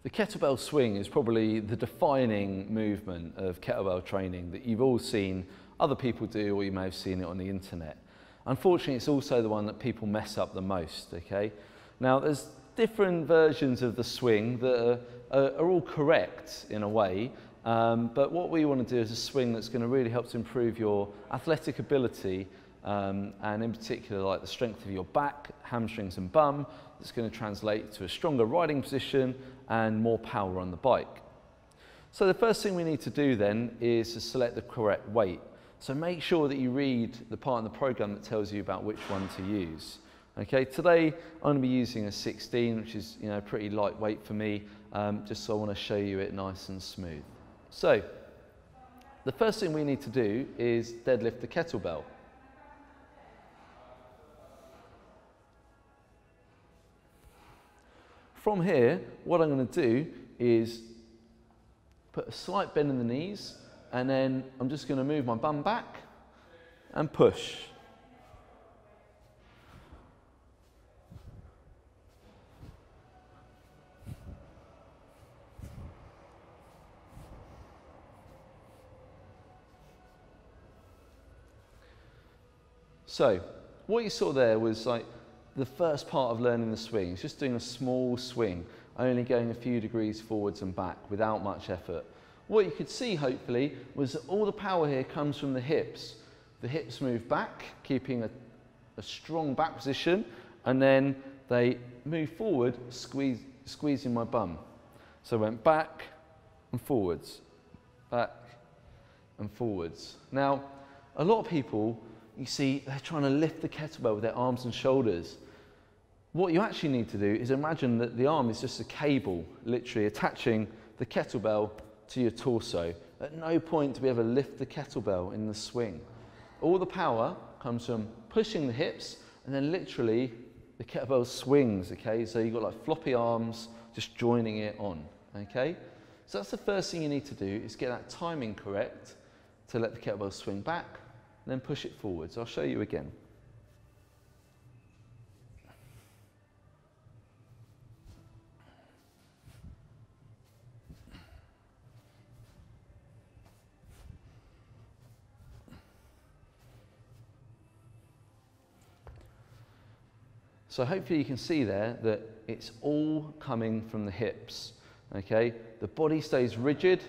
The kettlebell swing is probably the defining movement of kettlebell training that you've all seen other people do, or you may have seen it on the internet. Unfortunately, it's also the one that people mess up the most, okay? Now, there's different versions of the swing that are all correct in a way, but what we want to do is a swing that's going to really help to improve your athletic ability, and in particular like the strength of your back, hamstrings and bum. That's going to translate to a stronger riding position and more power on the bike. So the first thing we need to do then is to select the correct weight. So make sure that you read the part in the program that tells you about which one to use. Okay, today I'm going to be using a 16, which is pretty lightweight for me, just so I want to show you it nice and smooth. So the first thing we need to do is deadlift the kettlebell. From here, what I'm going to do is put a slight bend in the knees, and then I'm just going to move my bum back and push. So, what you saw there was like the first part of learning the swing. It's just doing a small swing, only going a few degrees forwards and back without much effort. What you could see, hopefully, was that all the power here comes from the hips. The hips move back, keeping a strong back position, and then they move forward, squeezing my bum. So I went back and forwards, back and forwards. Now, a lot of people, you see, they're trying to lift the kettlebell with their arms and shoulders. What you actually need to do is imagine that the arm is just a cable, literally attaching the kettlebell to your torso. At no point do we ever lift the kettlebell in the swing. All the power comes from pushing the hips, and then literally the kettlebell swings, okay? So you've got like floppy arms just joining it on, okay? So that's the first thing you need to do, is get that timing correct to let the kettlebell swing back, then push it forwards. I'll show you again. So hopefully you can see there that it's all coming from the hips, okay? The body stays rigid,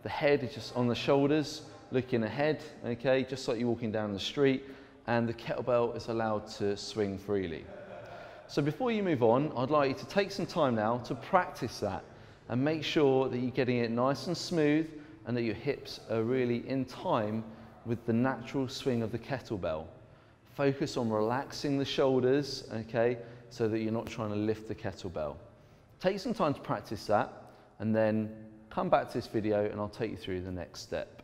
the head is just on the shoulders, looking ahead, okay, just like you're walking down the street, and the kettlebell is allowed to swing freely. So before you move on, I'd like you to take some time now to practice that and make sure that you're getting it nice and smooth and that your hips are really in time with the natural swing of the kettlebell. Focus on relaxing the shoulders, okay, so that you're not trying to lift the kettlebell. Take some time to practice that, and then come back to this video and I'll take you through the next step.